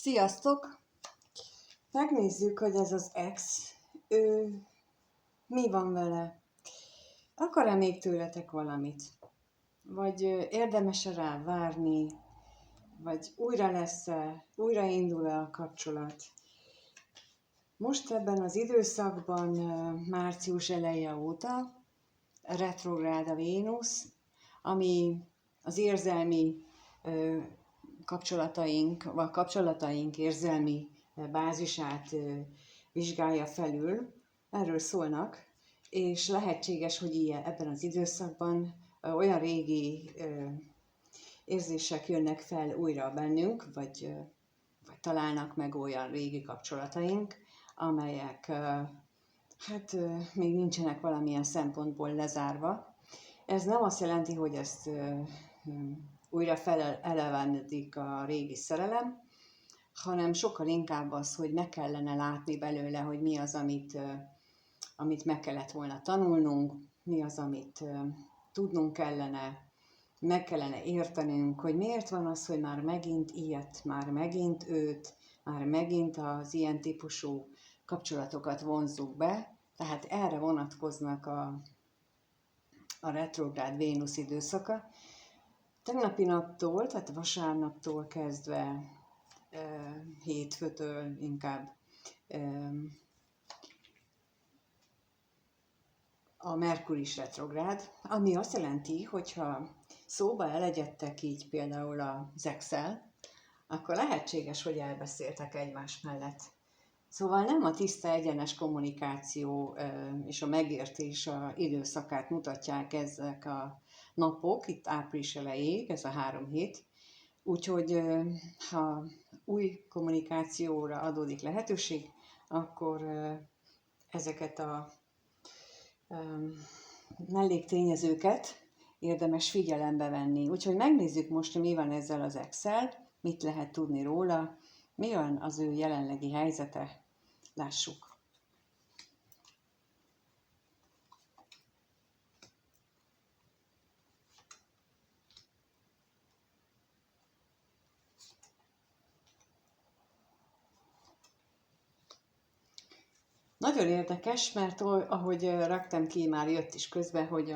Sziasztok! Megnézzük, hogy ez az ex, ő mi van vele. Akar-e még tőletek valamit? Vagy érdemes-e rá várni? Vagy újra lesz-e, újra indul-e a kapcsolat? Most ebben az időszakban, március eleje óta retrográd a Vénusz, ami az érzelmi kapcsolataink érzelmi bázisát vizsgálja felül, erről szólnak, és lehetséges, hogy ebben az időszakban olyan régi érzések jönnek fel újra bennünk, vagy találnak meg olyan régi kapcsolataink, amelyek még nincsenek valamilyen szempontból lezárva. Ez nem azt jelenti, hogy ezt újra felelevenedik a régi szerelem, hanem sokkal inkább az, hogy meg kellene látni belőle, hogy mi az, amit meg kellett volna tanulnunk, mi az, amit tudnunk kellene, meg kellene értenünk, hogy miért van az, hogy már megint ilyet, már megint őt, már megint az ilyen típusú kapcsolatokat vonzzuk be. Tehát erre vonatkoznak a retrográd Vénusz időszaka. Tegnapi naptól, tehát vasárnaptól kezdve, hétfőtől inkább a Merkur is retrográd, ami azt jelenti, hogyha szóba elegyedtek így például az Excel, akkor lehetséges, hogy elbeszéltek egymás mellett. Szóval nem a tiszta egyenes kommunikáció és a megértés időszakát mutatják ezek a napok, itt április elejéig, ez a 3 hét. Úgyhogy ha új kommunikációra adódik lehetőség, akkor ezeket a melléktényezőket érdemes figyelembe venni. Úgyhogy megnézzük most, mi van ezzel az Excel, mit lehet tudni róla, mi van az ő jelenlegi helyzete. Lássuk. Nagyon érdekes, mert ahogy raktam ki, már jött is közbe, hogy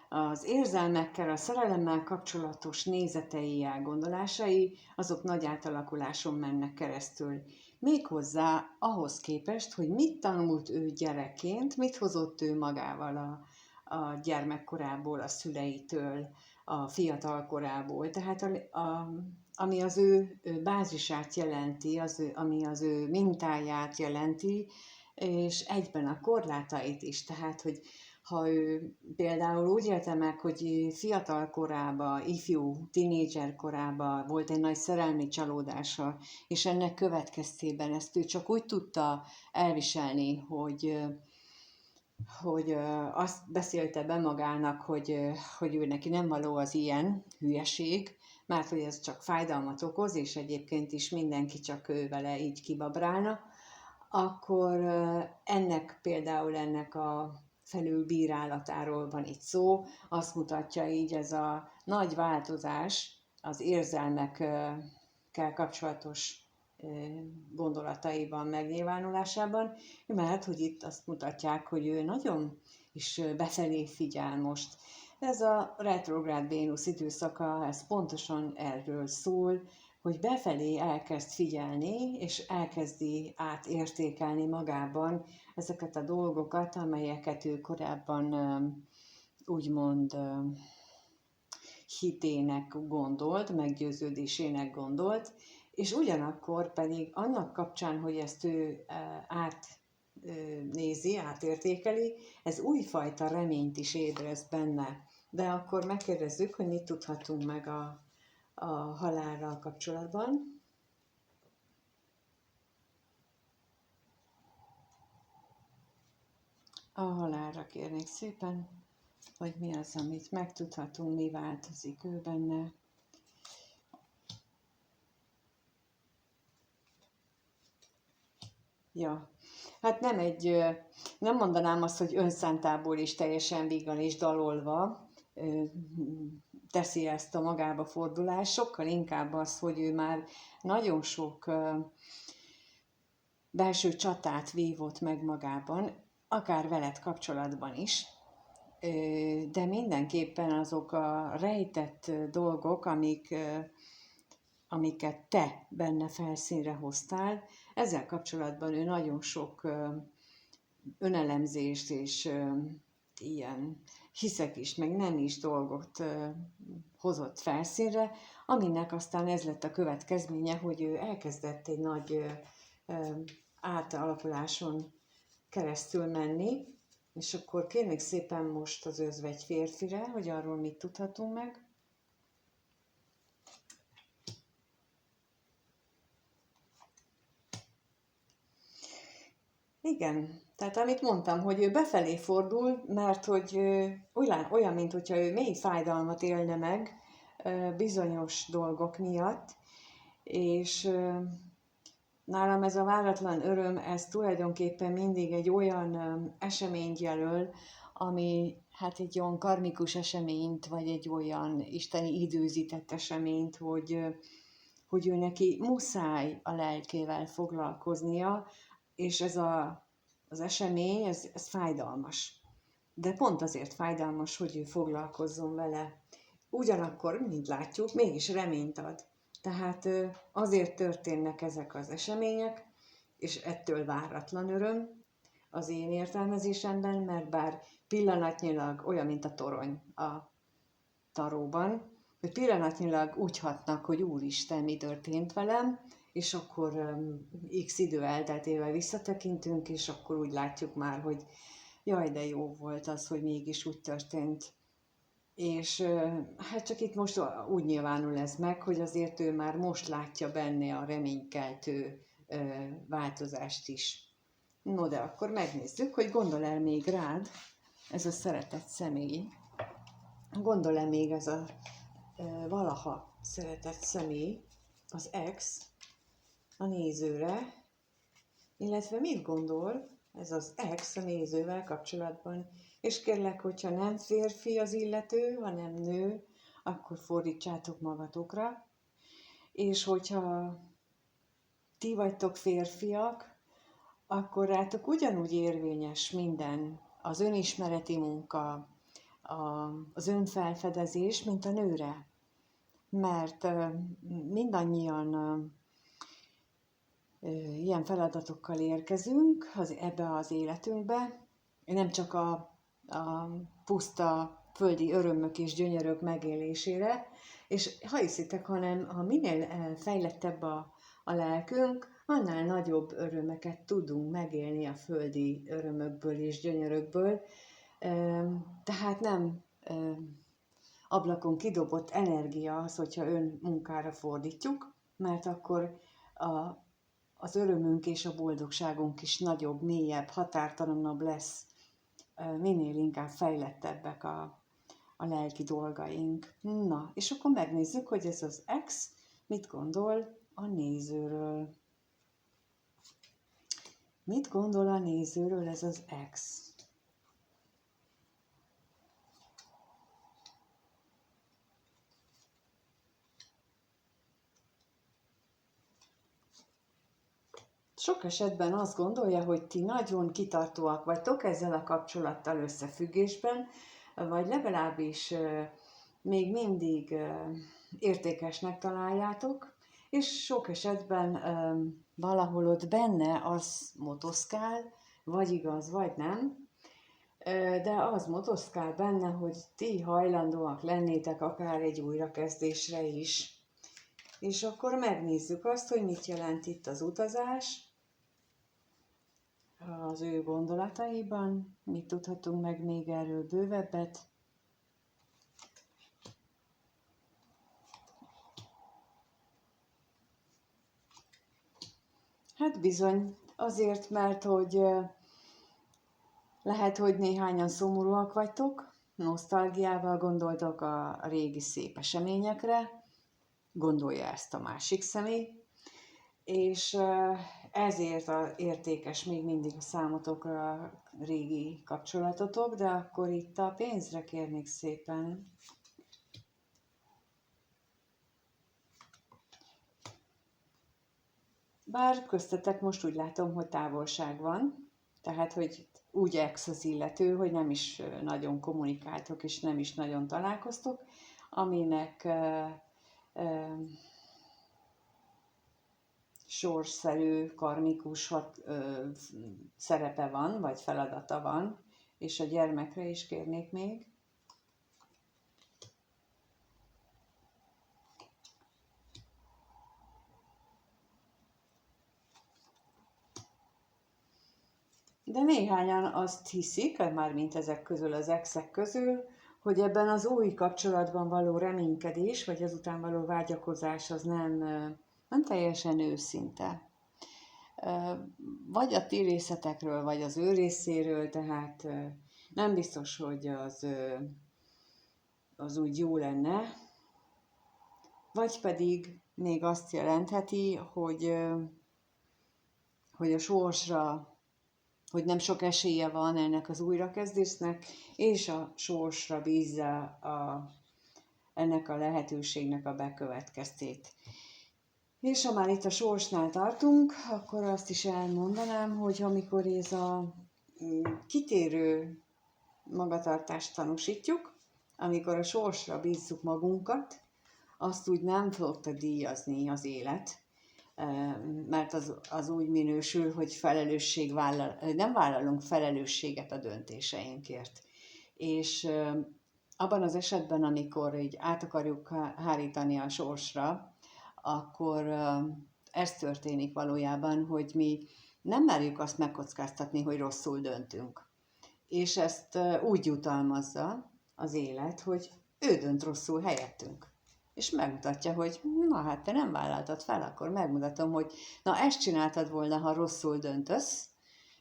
az érzelmekkel, a szerelemmel kapcsolatos nézetei, elgondolásai, azok nagy átalakuláson mennek keresztül. Méghozzá ahhoz képest, hogy mit tanult ő gyerekként, mit hozott ő magával a gyermekkorából, a szüleitől, a fiatalkorából. Tehát ami az ő bázisát jelenti, ami az ő mintáját jelenti, és egyben a korlátait is. Tehát, hogy ha ő például úgy élte meg, hogy fiatal korában, ifjú, tínédzser korában volt egy nagy szerelmi csalódása, és ennek következtében ezt ő csak úgy tudta elviselni, hogy azt beszélte be magának, hogy ő neki nem való az ilyen hülyeség, mert hogy ez csak fájdalmat okoz, és egyébként is mindenki csak ő vele így kibabrálna, akkor ennek a felülbírálatáról van itt szó. Azt mutatja így ez a nagy változás az érzelmekkel kapcsolatos gondolataiban, megnyilvánulásában, mert hogy itt azt mutatják, hogy ő nagyon is befelé figyel most. Ez a retrográd Vénusz időszaka, ez pontosan erről szól, hogy befelé elkezd figyelni, és elkezdi átértékelni magában ezeket a dolgokat, amelyeket ő korábban úgymond hitének gondolt, meggyőződésének gondolt, és ugyanakkor pedig annak kapcsán, hogy ezt ő átnézi, átértékeli, ez újfajta reményt is ébreszt benne. De akkor megkérdezzük, hogy mit tudhatunk meg a halállal kapcsolatban. A halálra kérnék szépen, hogy mi az, amit megtudhatunk, mi változik ő benne. Ja, hát nem mondanám azt, hogy önszántából is teljesen vígan és dalolva teszi ezt a magába fordulást, sokkal inkább az, hogy ő már nagyon sok belső csatát vívott meg magában, akár veled kapcsolatban is, de mindenképpen azok a rejtett dolgok, amiket te benne felszínre hoztál, ezzel kapcsolatban ő nagyon sok önelemzést és ilyen hiszek is, meg nem is dolgot hozott felszínre, aminek aztán ez lett a következménye, hogy ő elkezdett egy nagy átalakuláson keresztül menni, és akkor kérnék szépen most az özvegy férfire, hogy arról mit tudhatunk meg. Igen, tehát amit mondtam, hogy ő befelé fordul, mert hogy olyan, mint hogyha ő mély fájdalmat élne meg bizonyos dolgok miatt, és nálam ez a váratlan öröm, ez tulajdonképpen mindig egy olyan eseményt jelöl, ami hát egy olyan karmikus eseményt, vagy egy olyan isteni időzített eseményt, hogy ő neki muszáj a lelkével foglalkoznia, és ez az esemény, ez fájdalmas. De pont azért fájdalmas, hogy ő foglalkozzon vele. Ugyanakkor, mint látjuk, mégis reményt ad. Tehát azért történnek ezek az események, és ettől váratlan öröm az én értelmezésemben, mert bár pillanatnyilag olyan, mint a torony a taróban, hogy pillanatnyilag úgy hatnak, hogy Úristen, mi történt velem, és akkor x idő elteltével visszatekintünk, és akkor úgy látjuk már, hogy jaj, de jó volt az, hogy mégis úgy történt. És hát csak itt most úgy nyilvánul ez meg, hogy azért ő már most látja benne a reménykeltő változást is. No, de akkor megnézzük, hogy gondol-e még rád ez a szeretett személy. Gondol-e még ez a valaha szeretett személy, az ex, a nézőre, illetve mit gondol ez az ex a nézővel kapcsolatban. És kérlek, hogyha nem férfi az illető, hanem nő, akkor fordítsátok magatokra. És hogyha ti vagytok férfiak, akkor rátok ugyanúgy érvényes minden, az önismereti munka, az önfelfedezés, mint a nőre. Mert mindannyian ilyen feladatokkal érkezünk ebbe az életünkbe, nem csak a puszta földi örömök és gyönyörök megélésére, és ha hiszitek, ha minél fejlettebb a lelkünk, annál nagyobb örömeket tudunk megélni a földi örömökből és gyönyörökből. Tehát nem ablakon kidobott energia az, hogyha önmunkára fordítjuk, mert akkor az örömünk és a boldogságunk is nagyobb, mélyebb, határtalanabb lesz, minél inkább fejlettebbek a lelki dolgaink. Na, és akkor megnézzük, hogy ez az ex mit gondol a nézőről. Mit gondol a nézőről ez az ex? Sok esetben azt gondolja, hogy ti nagyon kitartóak vagytok ezzel a kapcsolattal összefüggésben, vagy legalábbis még mindig értékesnek találjátok, és sok esetben valahol ott benne az motoszkál, vagy igaz, vagy nem, de az motoszkál benne, hogy ti hajlandóak lennétek akár egy újrakezdésre is. És akkor megnézzük azt, hogy mit jelent itt az utazás, az ő gondolataiban, mit tudhatunk meg még erről bővebbet. Hát bizony, azért, mert hogy lehet, hogy néhányan szomorúak vagytok, nosztalgiával gondoltok a régi szép eseményekre, gondolja ezt a másik személy, és ezért értékes még mindig a számotokra régi kapcsolatotok, de akkor itt a pénzre kérnék szépen. Bár köztetek most úgy látom, hogy távolság van, tehát, hogy úgy ex az illető, hogy nem is nagyon kommunikáltok, és nem is nagyon találkoztok, aminek sorsszerű, karmikus szerepe van, vagy feladata van, és a gyermekre is kérnék még. De néhányan azt hiszik, mármint ezek közül, az exek közül, hogy ebben az új kapcsolatban való reménykedés, vagy azután való vágyakozás az nem teljesen őszinte. Vagy a ti részetekről, vagy az ő részéről, tehát nem biztos, hogy az úgy jó lenne. Vagy pedig még azt jelentheti, hogy a sorsra, hogy nem sok esélye van ennek az újrakezdésnek, és a sorsra bízza ennek a lehetőségnek a bekövetkeztét. És ha már itt a sorsnál tartunk, akkor azt is elmondanám, hogy amikor ez a kitérő magatartást tanúsítjuk, amikor a sorsra bízzuk magunkat, azt úgy nem fogta díjazni az élet, mert az úgy minősül, hogy nem vállalunk felelősséget a döntéseinkért. És abban az esetben, amikor így át akarjuk hárítani a sorsra, akkor ez történik valójában, hogy mi nem merjük azt megkockáztatni, hogy rosszul döntünk. És ezt úgy jutalmazza az élet, hogy ő dönt rosszul helyettünk. És megmutatja, hogy na hát te nem vállaltad fel, akkor megmutatom, hogy na ezt csináltad volna, ha rosszul döntesz,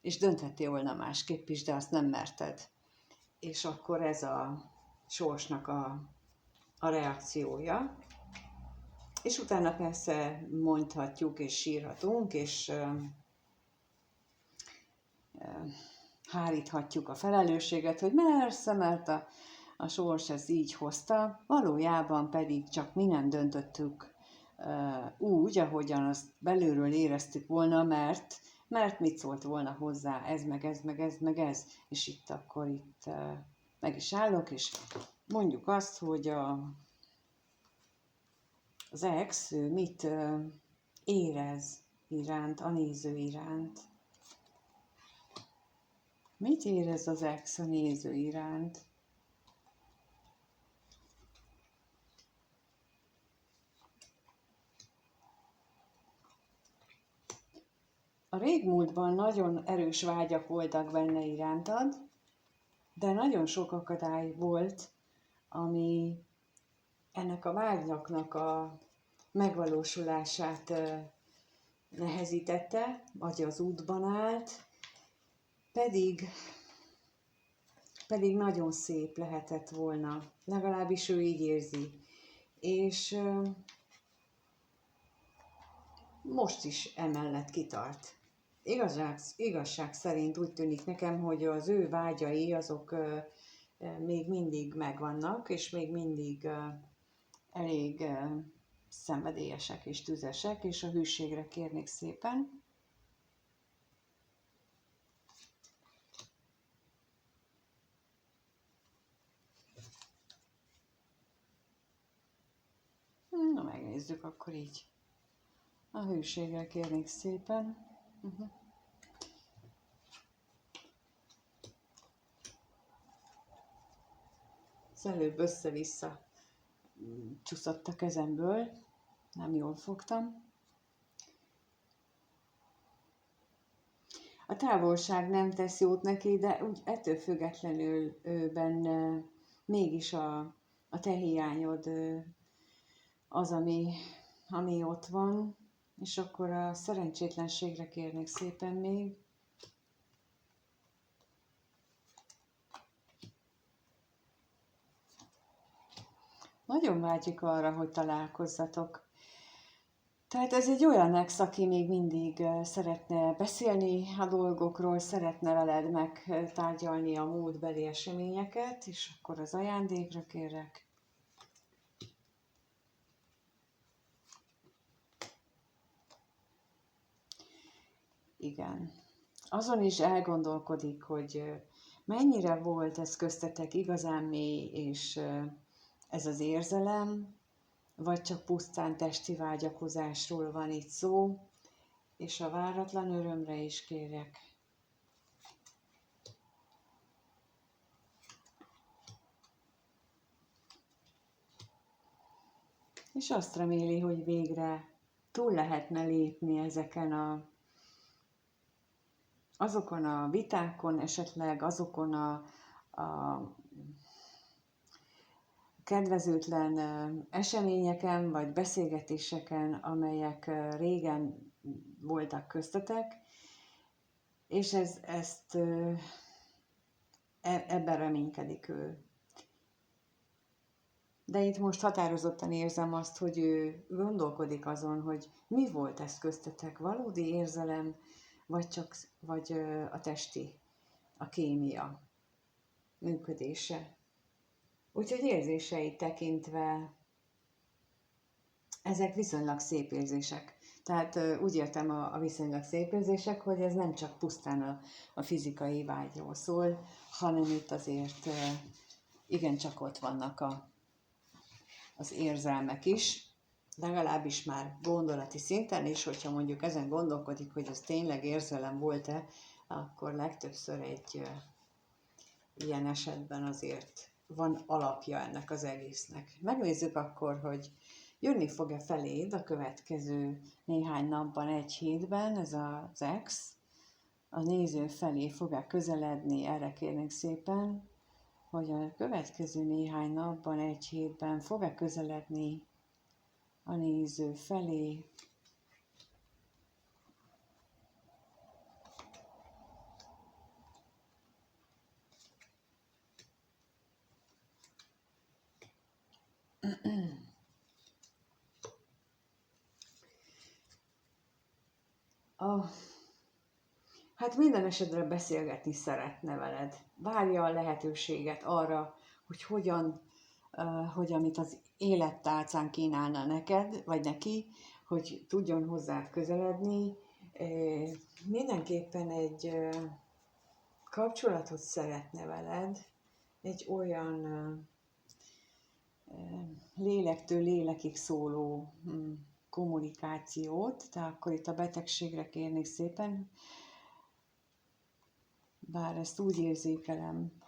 és dönthettél volna másképp is, de azt nem merted. És akkor ez a sorsnak a reakciója. És utána persze mondhatjuk, és sírhatunk, és háríthatjuk a felelősséget, hogy persze, mert a sors ez így hozta, valójában pedig csak mi nem döntöttük úgy, ahogyan azt belülről éreztük volna, mert mit szólt volna hozzá, ez, meg ez, meg ez, meg ez. És itt akkor meg is állok, és mondjuk azt, hogy az ex mit érez iránt, a néző iránt. Mit érez az ex a néző iránt? A régmúltban nagyon erős vágyak voltak benne irántad, de nagyon sok akadály volt, ami ennek a vágyaknak a megvalósulását nehezítette, vagy az útban állt, pedig nagyon szép lehetett volna, legalábbis ő így érzi. És most is emellett kitart. Igazság szerint úgy tűnik nekem, hogy az ő vágyai azok még mindig megvannak, és még mindig elég szenvedélyesek és tüzesek, és a hűségre kérnék szépen. Na, megnézzük akkor így. A hűségre kérnék szépen. Az előbb össze-vissza csúszott a kezemből, nem jól fogtam. A távolság nem tesz jót neki, de úgy ettől függetlenül benne mégis a te hiányod az, ami ott van, és akkor a szerencsétlenségre kérnék szépen még. Nagyon vágyik arra, hogy találkozzatok. Tehát ez egy olyan ex, aki még mindig szeretne beszélni a dolgokról, szeretne veled megtárgyalni a múltbeli eseményeket, és akkor az ajándékra kérek. Igen. Azon is elgondolkodik, hogy mennyire volt ez köztetek igazán mély, és ez az érzelem, vagy csak pusztán testi vágyakozásról van itt szó, és a váratlan örömre is kérek. És azt reméli, hogy végre túl lehetne lépni ezeken azokon a vitákon, esetleg azokon a kedvezőtlen eseményeken vagy beszélgetéseken, amelyek régen voltak köztetek, és ebben reménykedik ő. De itt most határozottan érzem azt, hogy ő gondolkodik azon, hogy mi volt ez köztetek, valódi érzelem, vagy a testi, a kémia működése. Úgyhogy érzéseit tekintve ezek viszonylag szép érzések. Tehát úgy értem a viszonylag szép érzések, hogy ez nem csak pusztán a fizikai vágyról szól, hanem itt azért igencsak ott vannak az érzelmek is, legalábbis már gondolati szinten is, hogyha mondjuk ezen gondolkodik, hogy ez tényleg érzelem volt-e, akkor legtöbbször egy ilyen esetben azért van alapja ennek az egésznek. Megnézzük akkor, hogy jönni fog-e feléd a következő néhány napban, egy hétben ez az ex, a néző felé fog-e közeledni, erre kérnék szépen, hogy a következő néhány napban, egy hétben fog-e közeledni a néző felé. Hát minden esetre beszélgetni szeretne veled. Várja a lehetőséget arra, hogy hogy amit az élettálcán kínálna neked, vagy neki, hogy tudjon hozzád közeledni. Mindenképpen egy kapcsolatot szeretne veled, egy olyan lélektől lélekig szóló kommunikációt, de akkor itt a betegségre kérnék szépen, bár ezt úgy érzékelem,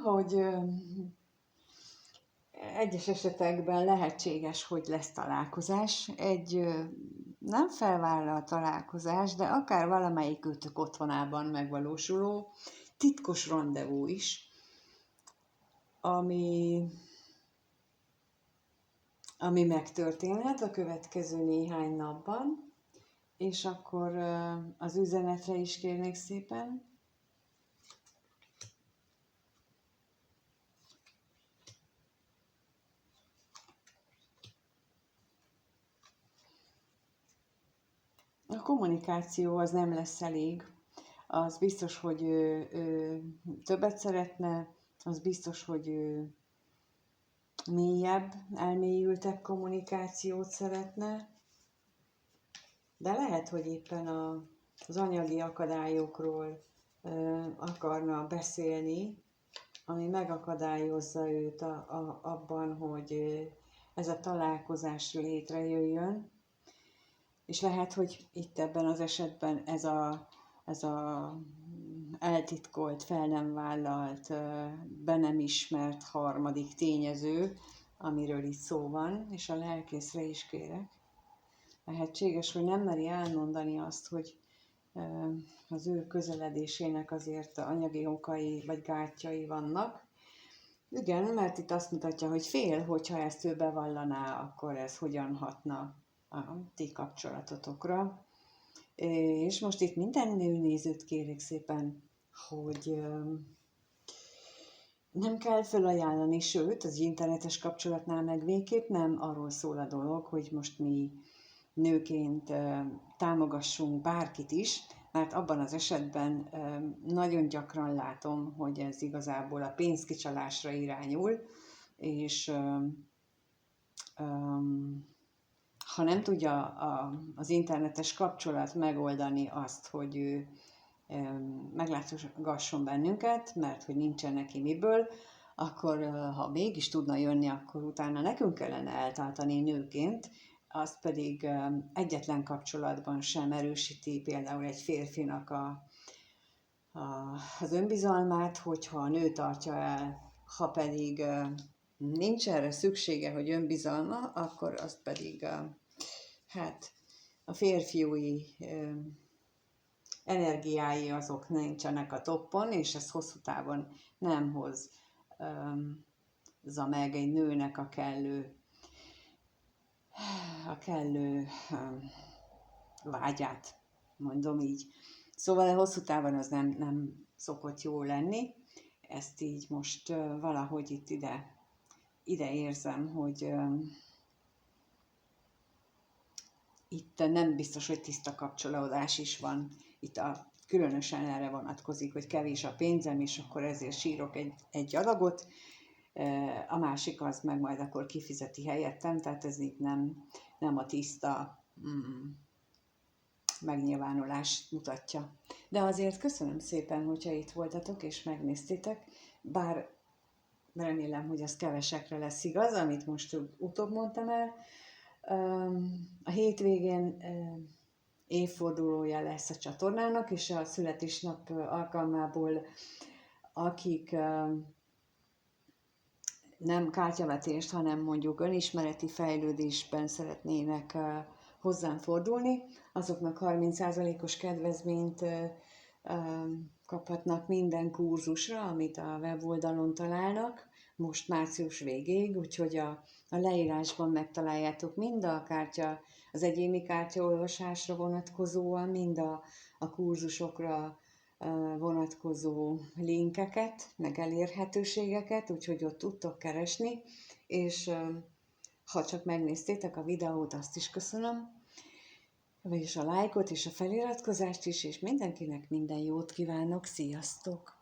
hogy egyes esetekben lehetséges, hogy lesz találkozás. Egy nem felvállalt találkozás, de akár valamelyikőtök otthonában megvalósuló titkos randevú is, ami megtörténhet a következő néhány napban, és akkor az üzenetre is kérnék szépen. A kommunikáció az nem lesz elég. Az biztos, hogy ő többet szeretne, az biztos, hogy ő mélyebb, elmélyültebb kommunikációt szeretne, de lehet, hogy éppen az anyagi akadályokról akarna beszélni, ami megakadályozza őt abban, hogy ez a találkozás létrejöjjön. És lehet, hogy itt ebben az esetben ez a eltitkolt, fel nem vállalt, be nem ismert harmadik tényező, amiről itt szó van, és a lelkészre is kérek. Lehetséges, hogy nem meri elmondani azt, hogy az ő közeledésének azért anyagi okai vagy gátjai vannak. Igen, mert itt azt mutatja, hogy fél, hogyha ezt ő bevallaná, akkor ez hogyan hatna a ti kapcsolatotokra. És most itt minden nőnézőt kérek szépen, hogy nem kell felajánlani, sőt, az internetes kapcsolatnál meg végképp nem arról szól a dolog, hogy most mi nőként támogassunk bárkit is, mert abban az esetben nagyon gyakran látom, hogy ez igazából a pénzkicsalásra irányul, és ha nem tudja az internetes kapcsolat megoldani azt, hogy ő meglátogasson bennünket, mert hogy nincsen neki miből, akkor ha mégis tudna jönni, akkor utána nekünk kellene eltartani nőként, azt pedig egyetlen kapcsolatban sem erősíti például egy férfinak az önbizalmát, hogyha a nő tartja el, ha pedig nincs erre szüksége, hogy önbizalma, akkor azt pedig hát a férfiúi energiái azok nincsenek a toppon, és ez hosszú távon nem hozza meg egy nőnek a kellő vágyát, mondom így. Szóval hosszú távon az nem szokott jó lenni. Ezt így most valahogy itt ide érzem, hogy itt nem biztos, hogy tiszta kapcsolódás is van. Itt különösen erre vonatkozik, hogy kevés a pénzem, és akkor ezért sírok egy adagot, a másik az meg majd akkor kifizeti helyettem, tehát ez itt nem a tiszta megnyilvánulást mutatja. De azért köszönöm szépen, hogyha itt voltatok és megnéztétek, bár remélem, hogy az kevesekre lesz igaz, amit most utóbb mondtam el. A hétvégén évfordulója lesz a csatornának, és a születésnap alkalmából, akik nem kártyavetést, hanem mondjuk önismereti fejlődésben szeretnének hozzám fordulni, azoknak 30%-os kedvezményt kaphatnak minden kurzusra, amit a weboldalon találnak, most március végéig, úgyhogy a leírásban megtaláljátok mind az egyéni kártyaolvasásra vonatkozóan, mind a kurzusokra vonatkozó linkeket, meg elérhetőségeket, úgyhogy ott tudtok keresni, és ha csak megnéztétek a videót, azt is köszönöm, vagyis a lájkot és a feliratkozást is, és mindenkinek minden jót kívánok, sziasztok!